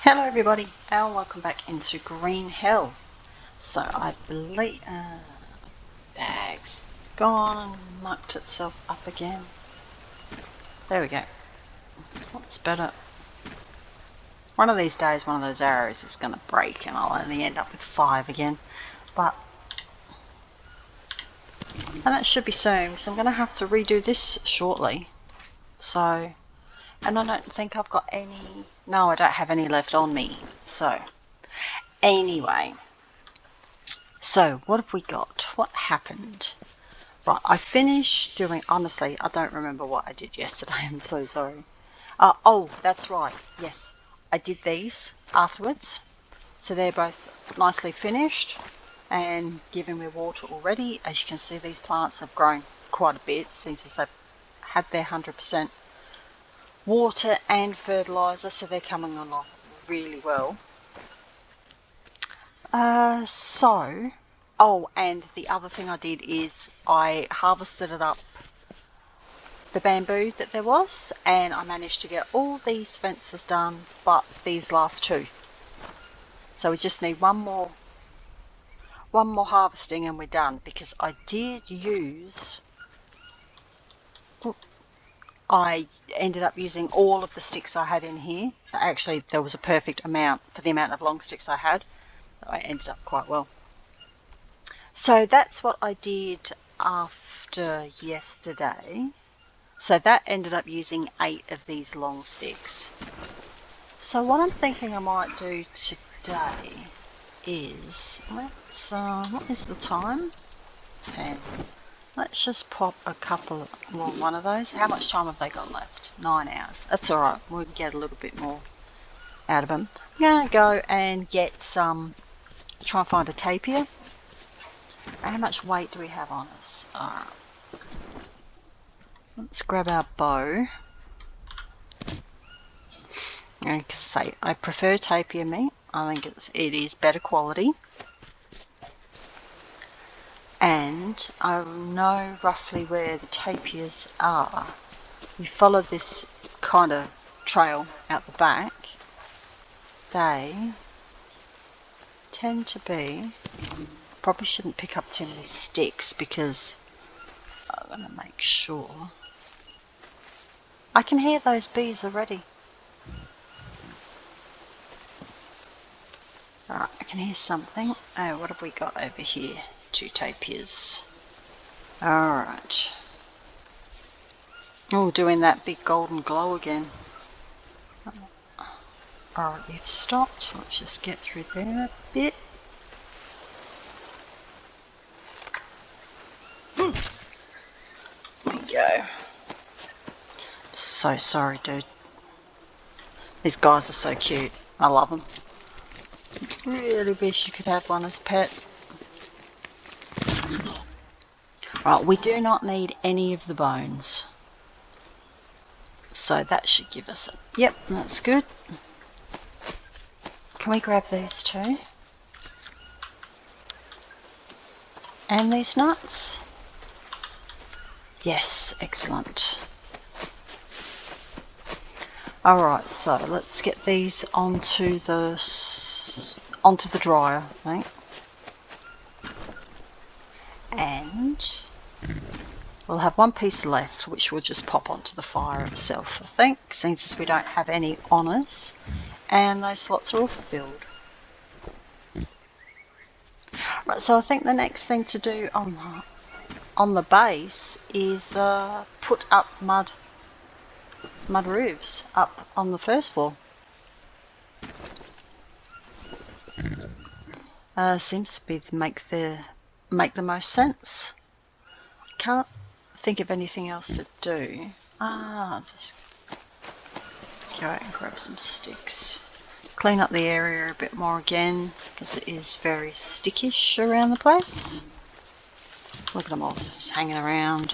Hello everybody, and welcome back into Green Hell. So I believe bag's gone and mucked itself up again. There we go. What's better? One of these days one of those arrows is going to break and I'll only end up with 5 again. And that should be soon, so I'm going to have to redo this shortly. So, and I don't think I've got any, no, I don't have any left on me. So, anyway, so what have we got? What happened? Right, I finished doing, honestly, I don't remember what I did yesterday, I'm so sorry. Oh, that's right, yes, I did these afterwards. So they're both nicely finished and giving me water already. As you can see, these plants have grown quite a bit since they've had their 100% water and fertilizer, so they're coming along really well. Oh, and the other thing I did is I harvested it up, the bamboo that there was, and I managed to get all these fences done but these last 2. So we just need one more harvesting and we're done, because I did use, I ended up using all of the sticks I had in here. Actually, there was a perfect amount for the amount of long sticks I had. I ended up quite well. So that's what I did after yesterday. So that ended up using 8 of these long sticks. So what I'm thinking I might do today is, let's, what is the time? 10. Let's just pop a couple, well, one of those. How much time have they got left? 9 hours. That's alright, we can get a little bit more out of them. I'm going to go and get some, try and find a Tapia. How much weight do we have on us? Alright. Let's grab our bow. Like I say, I prefer Tapia meat. I think it is better quality. And I know roughly where the tapirs are. We follow this kind of trail out the back. They tend to be, probably shouldn't pick up too many sticks because I'm going to make sure. I can hear those bees already. Alright, I can hear something. Oh, what have we got over here? 2 tapirs. Alright. Oh, doing that big golden glow again. Alright, you've stopped. Let's just get through there a bit. There we go. So sorry, dude. These guys are so cute. I love them. Really wish you could have one as a pet. Right, we do not need any of the bones. So that should give us a... Yep, that's good. Can we grab these 2? And these nuts? Yes, excellent. Alright, so let's get these onto the dryer, I think. And we'll have one piece left, which we'll just pop onto the fire itself, I think, since we don't have any on us, and those slots are all filled. Right, so I think the next thing to do on the base is put up mud roofs up on the first floor. Seems to be make the most sense. Can't think of anything else to do. Just go out and grab some sticks. Clean up the area a bit more again, because it is very stickish around the place. Look at them all just hanging around.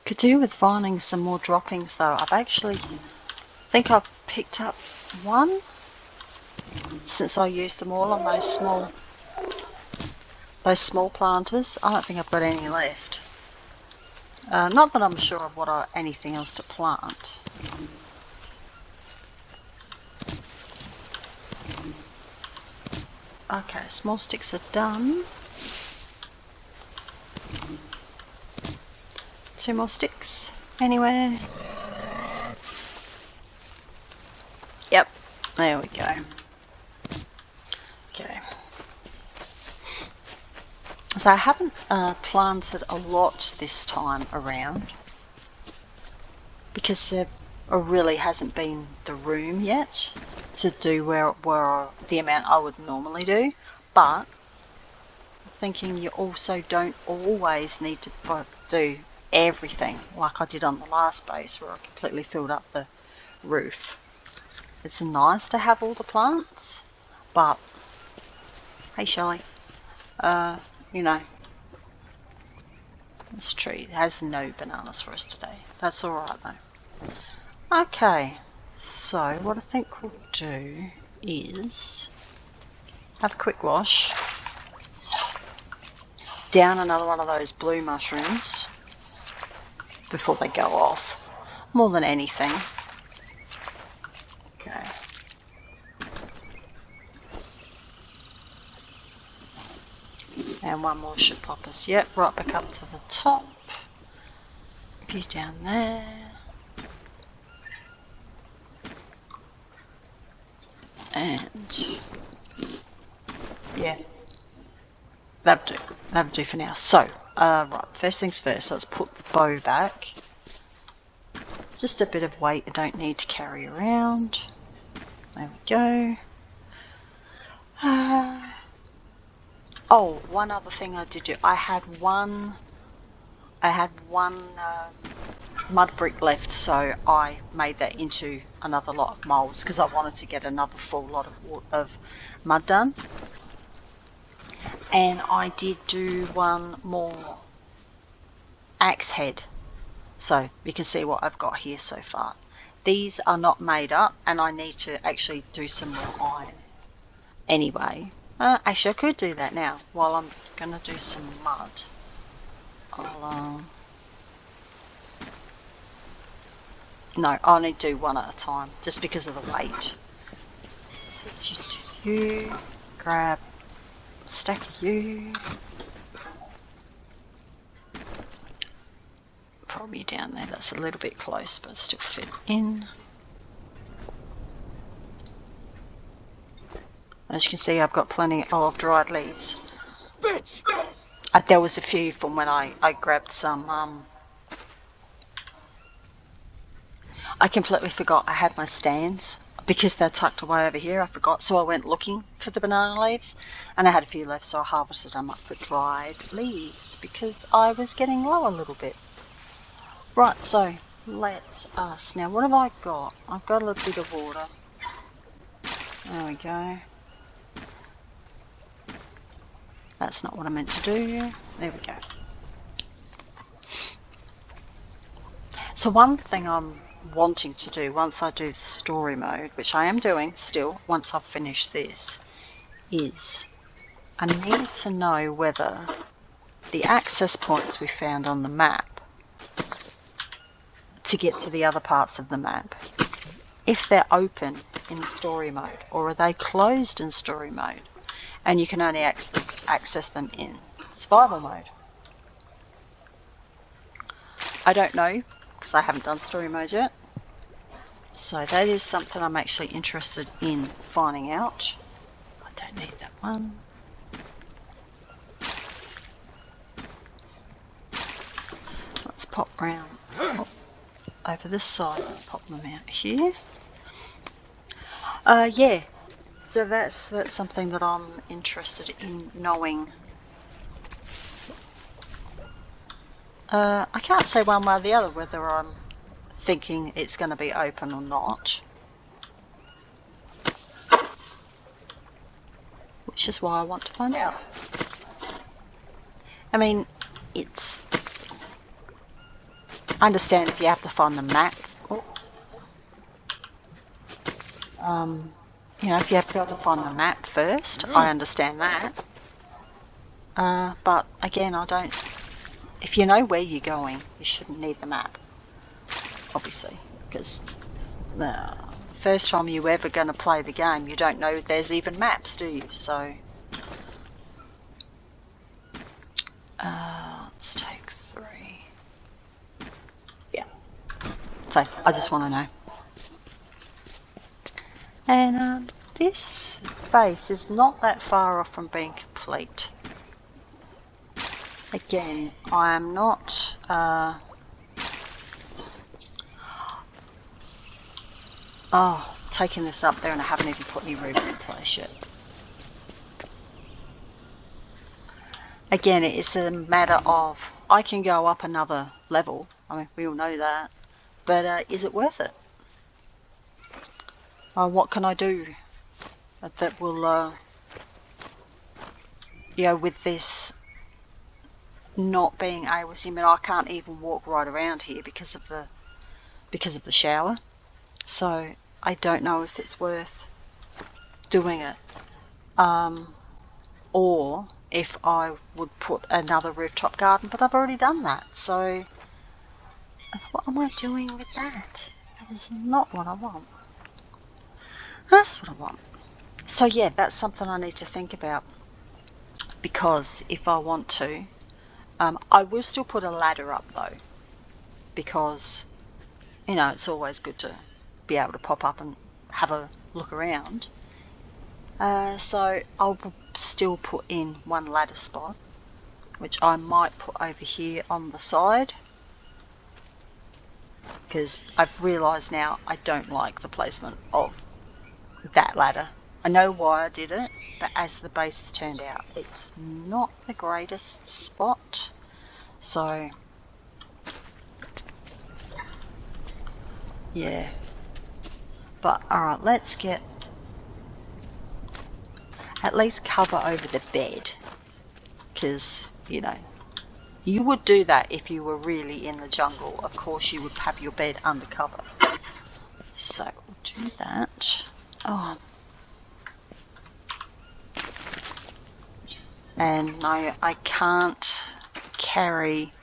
Could do with finding some more droppings though. I think I've picked up one since I used them all on those small planters. I don't think I've got any left. Not that I'm sure of anything else to plant. Okay, small sticks are done. 2 more sticks. Anywhere? Yep, there we go. Okay. So I haven't planted a lot this time around because there really hasn't been the room yet to do where the amount I would normally do. But I'm thinking you also don't always need to do everything like I did on the last base where I completely filled up the roof. It's nice to have all the plants, but hey Shelley, you know, this tree has no bananas for us today. That's alright though. Okay, so what I think we'll do is have a quick wash, down another one of those blue mushrooms before they go off, more than anything. Okay. And one more should pop us. Yep, right back up to the top. A few down there. And yeah, that'll do for now. So, right, first things first, let's put the bow back. Just a bit of weight I don't need to carry around. There we go. Oh, one other thing I did do. I had one mud brick left, so I made that into another lot of moulds because I wanted to get another full lot of mud done. And I did do one more axe head, so you can see what I've got here so far. These are not made up, and I need to actually do some more iron anyway. Actually, I could do that now while I'm going to do some mud. No, I'll only do one at a time, just because of the weight. So you grab a stack of you. Probably down there, that's a little bit close, but still fit in. As you can see, I've got plenty of dried leaves. There was a few from when I grabbed some. I completely forgot I had my stands because they're tucked away over here. I forgot, so I went looking for the banana leaves, and I had a few left, so I harvested them up for dried leaves because I was getting low a little bit. Right, so let us. Now, what have I got? I've got a little bit of water. There we go. That's not what I meant to do. There we go. So one thing I'm wanting to do once I do the story mode, which I am doing still once I've finished this, is I need to know whether the access points we found on the map to get to the other parts of the map, if they're open in story mode or are they closed in story mode and you can only access them in survival mode. I don't know because I haven't done story mode yet, so that is something I'm actually interested in finding out. I don't need that one. Let's pop round over this side and pop them out here. Yeah, so that's something that I'm interested in knowing. I can't say one way or the other whether I'm thinking it's going to be open or not, which is why I want to find out. I mean, I understand if you have to find the map. You know, if you have to be able to find the map first, I understand that. But again, I don't if you know where you're going, you shouldn't need the map, obviously, because the first time you're ever going to play the game, you don't know there's even maps, do you? So let's take 3. Yeah. So I just want to know. And this base is not that far off from being complete. Again, I am not taking this up there, and I haven't even put any roofs in place yet. Again, it's a matter of, I can go up another level. I mean, we all know that. But is it worth it? What can I do that will, with this not being able to, I can't even walk right around here because of the shower. So I don't know if it's worth doing it, or if I would put another rooftop garden, but I've already done that. So what am I doing with that? That is not what I want. That's what I want. So yeah, that's something I need to think about, because if I want to, I will still put a ladder up though, because it's always good to be able to pop up and have a look around. So I'll still put in one ladder spot, which I might put over here on the side, because I've realised now I don't like the placement of that ladder. I know why I did it, but as the base has turned out, it's not the greatest spot. So yeah, but alright, let's get at least cover over the bed, because you would do that if you were really in the jungle. Of course you would have your bed under cover. So we'll do that. And no, I can't carry,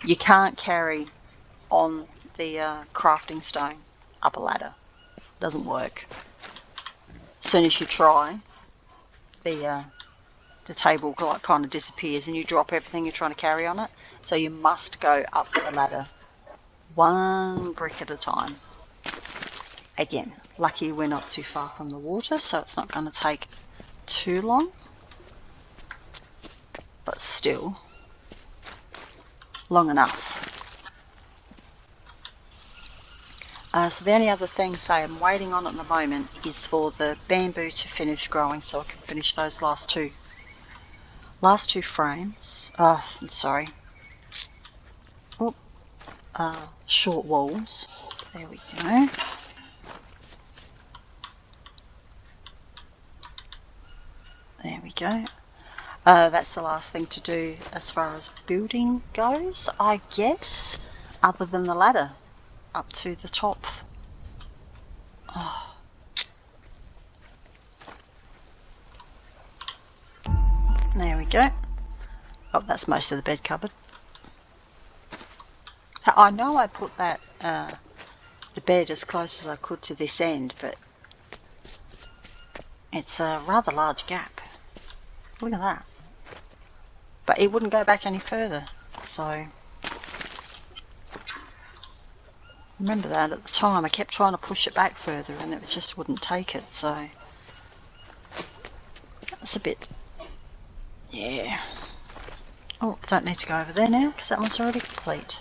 you can't carry on the crafting stone up a ladder. Doesn't work. As soon as you try, the table kind of disappears and you drop everything you're trying to carry on it. So you must go up the ladder one brick at a time. Again, lucky we're not too far from the water, so it's not going to take too long. But still, long enough. So the only other thing, I'm waiting on at the moment, is for the bamboo to finish growing, so I can finish those last two frames. Short walls. There we go. There we go. That's the last thing to do as far as building goes, I guess, other than the ladder up to the top. There we go. That's most of the bed cupboard. I know I put that the bed as close as I could to this end, but it's a rather large gap. Look at that. But it wouldn't go back any further, so remember that at the time I kept trying to push it back further and it just wouldn't take it, so that's a bit, yeah. Oh, don't need to go over there now because that one's already complete.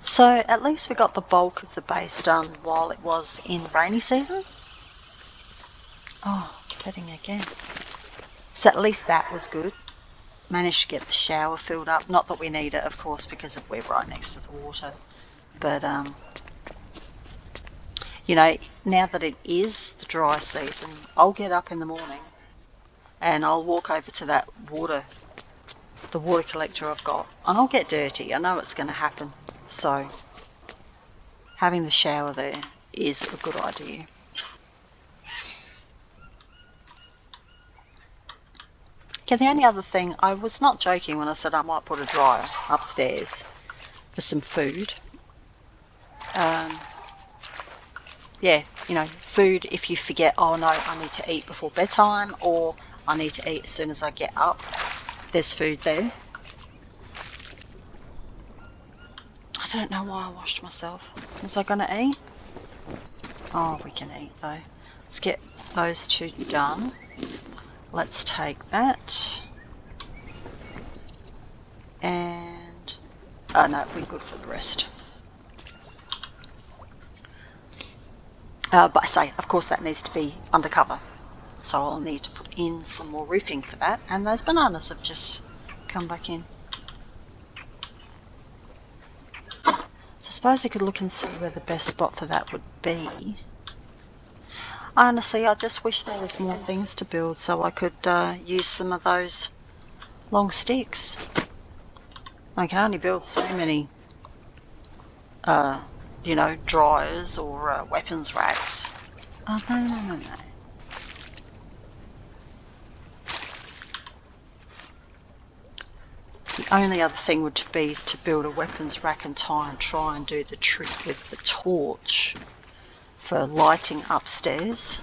So at least we got the bulk of the base done while it was in rainy season. Oh, flooding again. So at least that was good. Managed to get the shower filled up. Not that we need it, of course, because we're right next to the water. But, now that it is the dry season, I'll get up in the morning and I'll walk over to that the water collector I've got, and I'll get dirty. I know it's going to happen. So having the shower there is a good idea. Yeah, the only other thing, I was not joking when I said I might put a dryer upstairs for some food. Yeah, you know, food if you forget, oh no, I need to eat before bedtime, or I need to eat as soon as I get up. There's food there. I don't know why I washed myself. Was I going to eat? Oh, we can eat though. Let's get those two done. Let's take that. And, oh no, we're good for the rest. But I say, of course, that needs to be undercover. So I'll need to put in some more roofing for that. And those bananas have just come back in. So I suppose I could look and see where the best spot for that would be. Honestly, I just wish there was more things to build so I could use some of those long sticks. I can only build so many, you know, dryers or weapons racks. Oh, no. The only other thing would be to build a weapons rack and try and do the trick with the torch for lighting upstairs.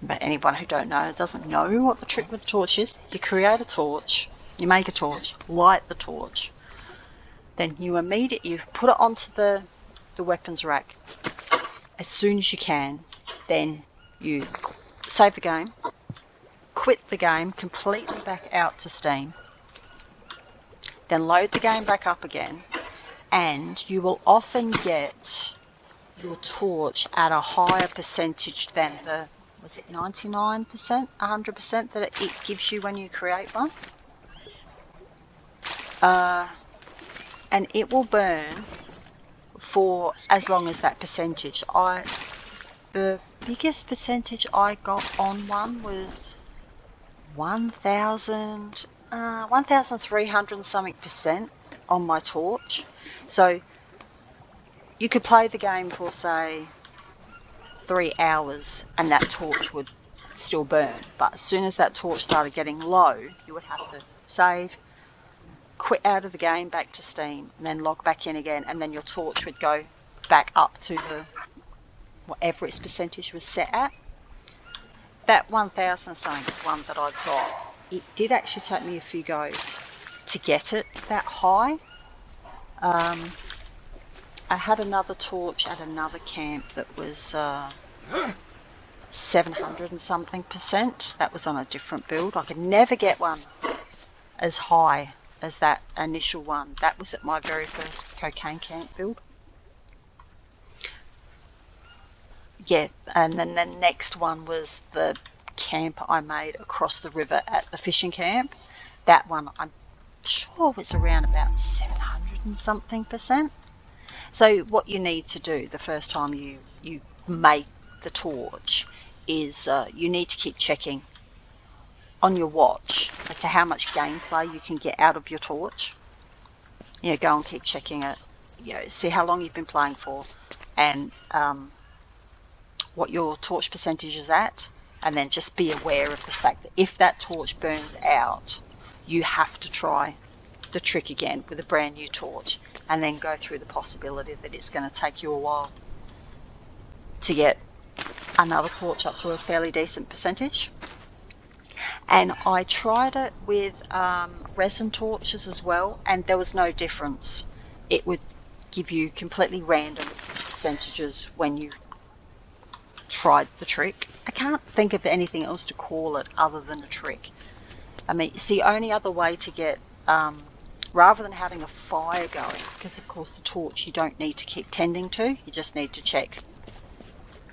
But anyone who doesn't know what the trick with the torch is, you create a torch, you make a torch, light the torch, then you put it onto the weapons rack as soon as you can, then you save the game, quit the game completely back out to Steam, then load the game back up again, and you will often get your torch at a higher percentage than the, was it 99%, 100% that it gives you when you create one. And it will burn for as long as that percentage. The biggest percentage I got on one was 1,300 and something percent on my torch. So you could play the game for, say, 3 hours and that torch would still burn. But as soon as that torch started getting low, you would have to save, quit out of the game, back to Steam, and then log back in again, and then your torch would go back up to the whatever its percentage was set at. That 1,000 something one that I got, it did actually take me a few goes to get it that high. I had another torch at another camp that was 700 and something percent. That was on a different build. I could never get one as high as that initial one. That was at my very first cocaine camp build. Yeah, and then the next one was the camp I made across the river at the fishing camp. That one I'm sure was around about 700 and something percent. So what you need to do the first time you make the torch is you need to keep checking on your watch as to how much gameplay you can get out of your torch. You know, go and keep checking it, you know, see how long you've been playing for, and what your torch percentage is at, and then just be aware of the fact that if that torch burns out, you have to try the trick again with a brand new torch, and then go through the possibility that it's going to take you a while to get another torch up to a fairly decent percentage. And I tried it with resin torches as well, and there was no difference. It would give you completely random percentages when you tried the trick. I can't think of anything else to call it other than a trick. I mean, it's the only other way to get, rather than having a fire going, because of course the torch you don't need to keep tending to, you just need to check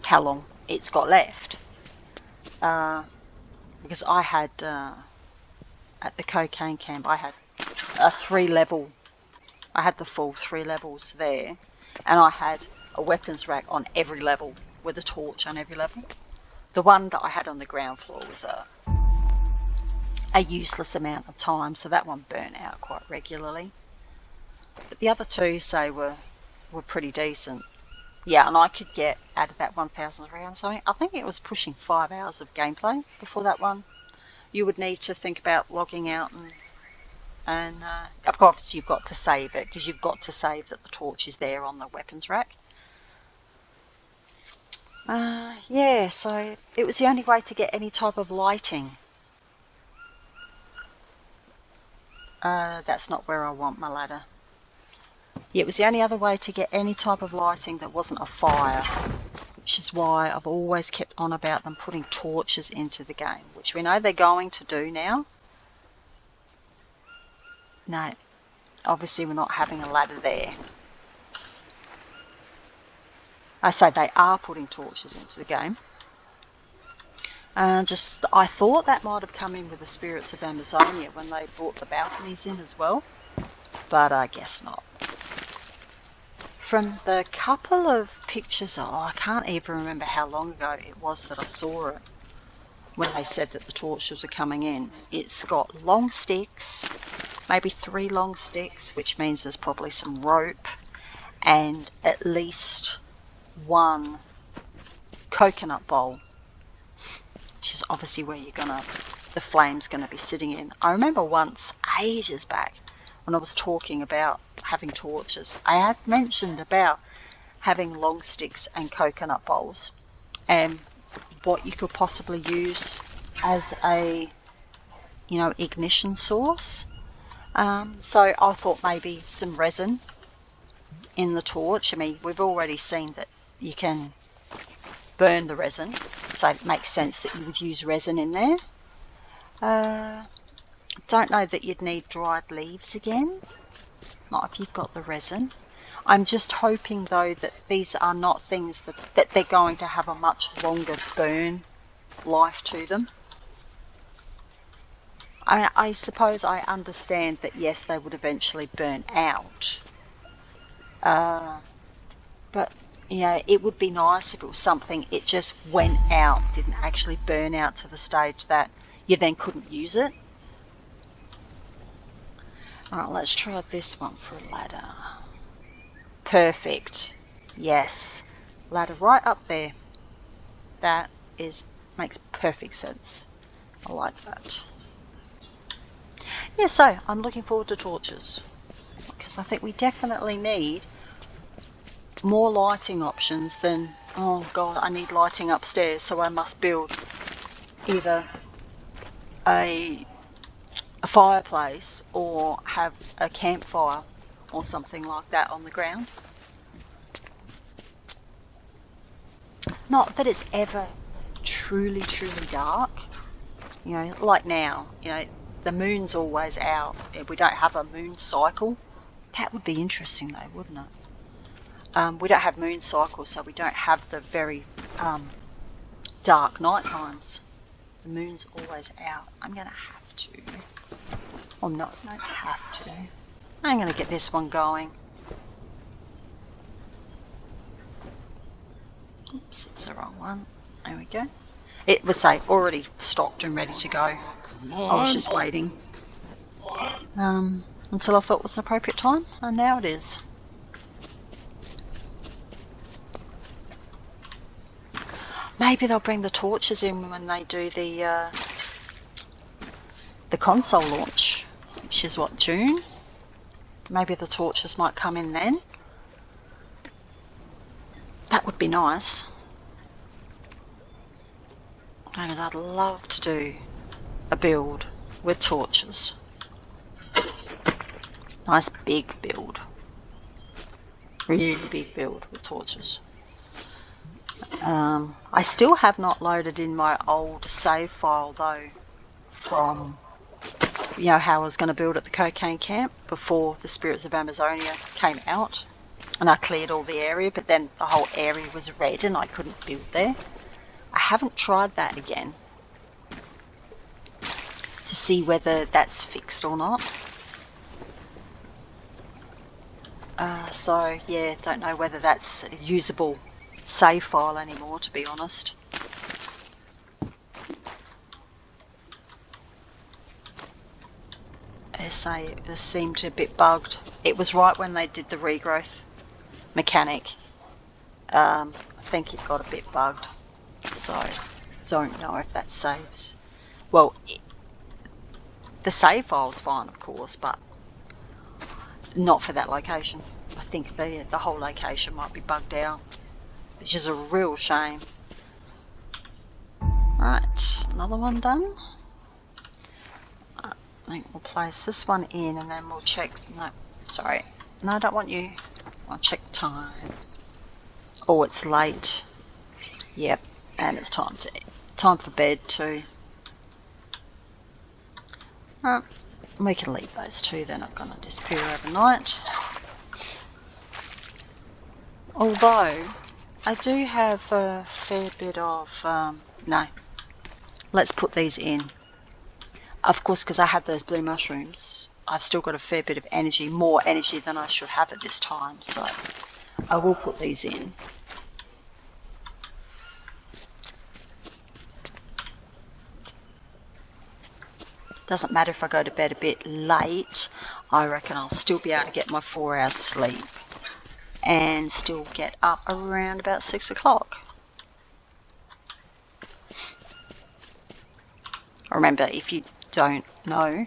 how long it's got left. Because I had, at the cocaine camp, I had a 3-level, I had the full 3 levels there, and I had a weapons rack on every level with a torch on every level. The one that I had on the ground floor was a useless amount of time, so that one burnt out quite regularly. But the other two, say, were pretty decent. Yeah, and I could get out of that 1,000 rounds something. I think it was pushing 5 hours of gameplay before that one. you would need to think about logging out, and of course you've got to save it, because you've got to save that the torch is there on the weapons rack. Yeah, so it was the only way to get any type of lighting. That's not where I want my ladder. Yeah, it was the only other way to get any type of lighting that wasn't a fire, which is why I've always kept on about them putting torches into the game, which we know they're going to do now. No, obviously we're not having a ladder there. I say they are putting torches into the game. I thought that might have come in with the Spirits of Amazonia when they brought the balconies in as well, but I guess not. From the couple of pictures, I can't even remember how long ago it was that I saw it, when they said that the torches were coming in. It's got long sticks, maybe 3 long sticks, which means there's probably some rope, and at least 1 coconut bowl, which is obviously where the flame's gonna be sitting in. I remember once, ages back, when I was talking about having torches, I had mentioned about having long sticks and coconut bowls, and what you could possibly use as a, ignition source. So I thought maybe some resin in the torch. I mean, we've already seen that you can burn the resin, so it makes sense that you would use resin in there. Don't know that you'd need dried leaves again, not if you've got the resin. I'm just hoping though that these are not things that they're going to have a much longer burn life to them. I suppose I understand that yes, they would eventually burn out, but it would be nice if it was something it just went out, didn't actually burn out to the stage that you then couldn't use it. Alright, let's try this one for a ladder. Perfect. Yes. Ladder right up there. That makes perfect sense. I like that. Yeah, so I'm looking forward to torches, because I think we definitely need more lighting options than, oh god, I need lighting upstairs, so I must build either a fireplace or have a campfire or something like that on the ground. Not that it's ever truly dark, like now, the moon's always out. We don't have a moon cycle. That would be interesting though, wouldn't it? We don't have moon cycles, so we don't have the very dark night times. The moon's always out. I'm going to have to. Or no, I don't have to. I'm going to get this one going. Oops, it's the wrong one. There we go. It was, already stocked and ready to go. I was just waiting until I thought it was an appropriate time, and now it is. Maybe they'll bring the torches in when they do the console launch, which is what, June? Maybe the torches might come in then. That would be nice. I'd love to do a build with torches. Nice big build. Really big build with torches. I still have not loaded in my old save file though, from how I was going to build at the cocaine camp before the Spirits of Amazonia came out, and I cleared all the area, but then the whole area was red and I couldn't build there. I haven't tried that again to see whether that's fixed or not. So yeah, don't know whether that's a usable save file anymore, to be honest. It seemed a bit bugged. It was right when they did the regrowth mechanic. I think it got a bit bugged, so don't know if that saves. Well, The save file's fine, of course, but not for that location. I think the whole location might be bugged out, which is a real shame. Right, another one done. I think we'll place this one in and then we'll check. No, sorry. No, I don't want you. I'll check time. Oh, it's late. Yep, and it's time for bed too. Right, we can leave those two. They're not going to disappear overnight. Although I do have a fair bit of no. Let's put these in. Of course, because I had those blue mushrooms, I've still got a fair bit of energy, more energy than I should have at this time. So I will put these in. Doesn't matter if I go to bed a bit late, I reckon I'll still be able to get my 4 hours sleep and still get up around about 6 o'clock. Remember, if you don't know,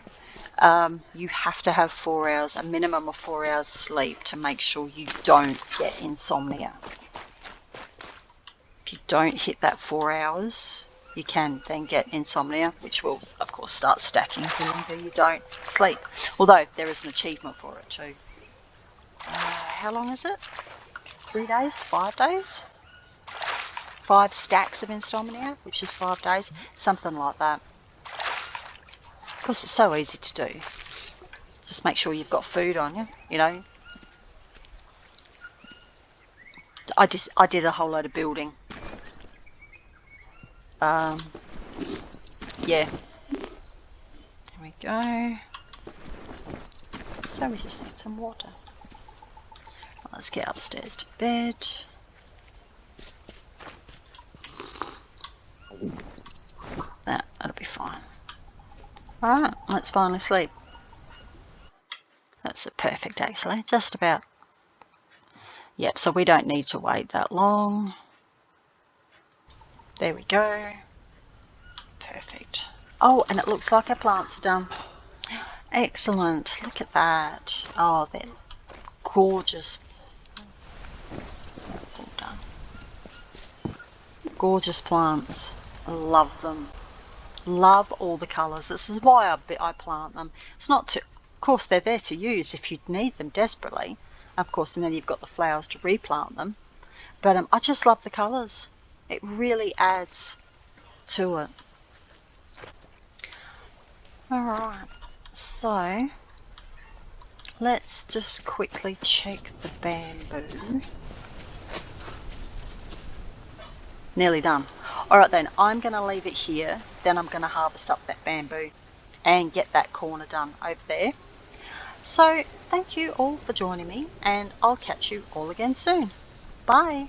you have to have 4 hours, a minimum of 4 hours sleep to make sure you don't get insomnia. If you don't hit that 4 hours, you can then get insomnia, which will, of course, start stacking the longer you don't sleep. Although there is an achievement for it too. How long is it? 3 days? 5 days? 5 stacks of insomnia, which is 5 days. Something like that. Of course, it's so easy to do. Just make sure you've got food on you, you know. I did a whole load of building. Yeah. There we go. So we just need some water. Let's get upstairs to bed. That'll be fine. Alright, let's finally sleep. That's perfect actually, just about. Yep, so we don't need to wait that long. There we go. Perfect. Oh, and it looks like our plants are done. Excellent, look at that. Oh, they're gorgeous. All done. Gorgeous plants. Love them. Love all the colours. This is why I plant them. It's not to, of course, they're there to use if you need them desperately. Of course, and then you've got the flowers to replant them. But I just love the colours. It really adds to it. Alright, so let's just quickly check the bamboo. Nearly done. Alright then, I'm going to leave it here. Then I'm going to harvest up that bamboo and get that corner done over there. So thank you all for joining me, and I'll catch you all again soon. Bye.